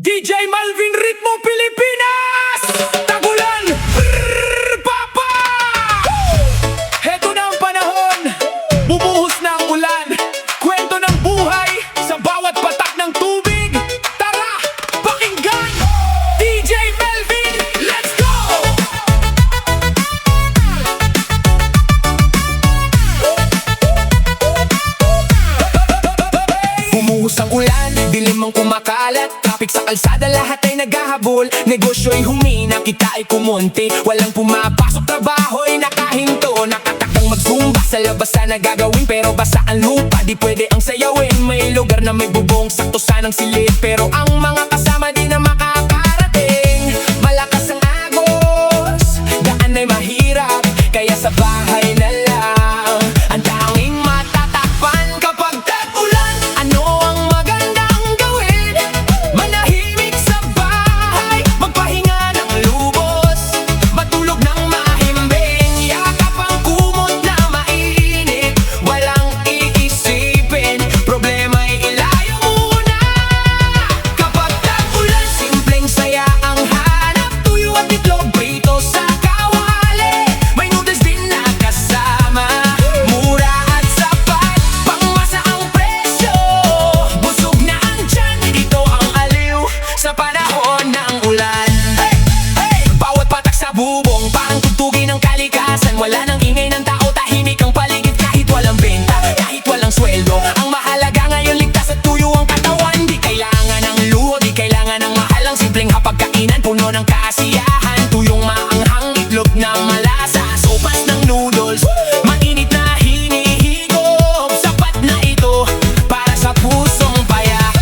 DJ Malvin Ritmo Pilipinas! Tagulan! Papa! Heto na ang panahon, bumuhos na ang ulan. Kwento ng buhay sa bawat patak ng tubig. Tara, pakinggan! DJ Melvin, let's go! Bumuhos ang ulan, dilim ang kumakalat. Traffic sa kalsada, lahat ay naghahabol. Negosyo'y humina, kita ay kumonti. Walang pumapasok, trabaho'y nakahinto. Nakatakdang magsumba, sa labas na gagawin. Pero basa ang lupa, di pwede ang sayawin. May lugar na may bubong, sakto sanang silid. Pero ang mga kasama di na makakarating. Malakas ang agos, daan ay mahirap. Kaya sa bahay na lang ang tanging matatakpan kapag tag-ulan. Ano ang magandang gawin? Manahimik sa bahay, magpahinga ng lubos, matulog ng mahimbing. Yakap ang kumot na mainit, walang iisipin. Problema'y ilayo muna. Kapag tag-ulan, simpleng saya ang hanap. Tuyo at itlog, prito sa kawali. May noodles din na kasama, mura at sapat. Pangmasa ang presyo, busog na ang tiyan. Ito ang aliw sa panahon ng ulan. Bawat patak sa bubong, parang tugtugin ng kalikasan. Wala nang ingay ng tao, tahimik ang paligid. Kahit walang benta, kahit walang sweldo, ang mahalaga ngayon ligtas at tuyo ang katawan. Di kailangan ng luho, di kailangan ng mahal. Ang simpleng hapagkainan, puno ng kasiyahan. Tuyong maanghang, itlog na malasa, sopas ng noodles, mainit na hinihigop. Sapat na ito para sa pusong payak.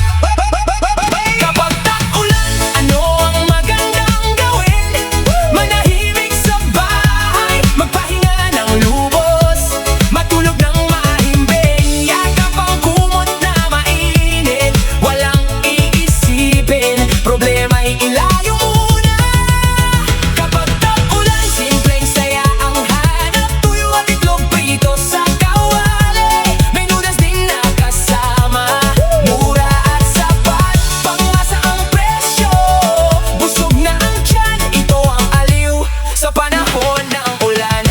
Kapag tag-ulan, ano ang magandang gawin? Manahimik sa bahay, magpahinga ng lubos, matulog ng mahimbing. Yakap ang kumot na mainit, walang iisipin. Problema'y ilayo muna. Kapag tag-ulan, simpleng saya ang hanap. Tuyo at itlog, prito sa kawali. May noodles din na kasama, mura at sapat. Pangmasa ang presyo, busog na ang tiyan. Ito ang aliw sa panahon ng ulan.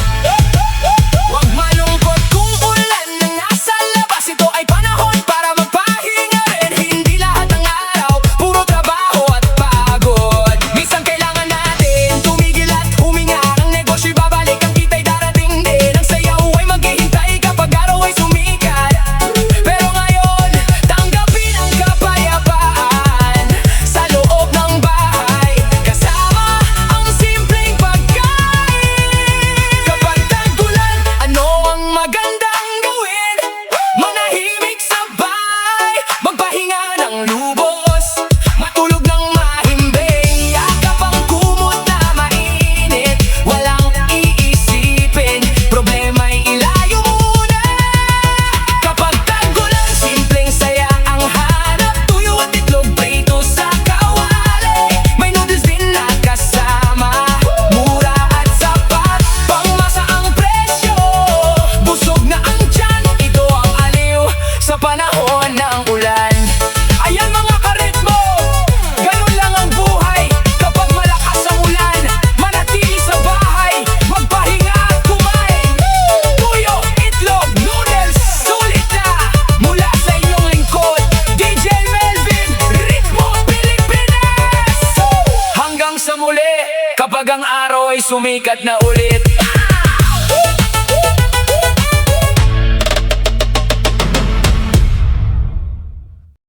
Huwag malungkot kung ulan na nasa labas. Ito ay panahon para magpahinga rin. Hindi lahat ng araw puro trabaho at pagod. Minsan kailangan natin tumigil at huminga. Ang negosyo'y babalik, ang kita'y darating din. Ang sayaw ay maghihintay kapag araw ay sumikat. Pero ngayon, tanggapin ang kapayapaan sa loob ng bahay, kasama ang simpleng pagkain. Kapag tag-ulan, ano ang magandang gawin? Manahimik sa bahay, magpahinga ng lubos, matulog ng mahimbing. Yakap ang kumot na mainit, walang iisipin. Problema'y ilayo muna. Kapag tag-ulan, simpleng saya ang hanap. Tuyo at itlog, prito sa kawali. May noodles din na kasama, mura at sapat. Pangmasa ang presyo, busog na ang tiyan. Ito ang aliw sa panahon ng ulan. Ayan mga karitmo, ganun lang ang buhay. Kapag malakas ang ulan, manatili sa bahay, magpahinga at kumain. Tuyo, itlog, noodles, sulit na. Mula sa inyong lingkod, DJ Melvin Ritmo Pilipinas. Hanggang sa muli, kapag ang araw ay sumikat na ulit.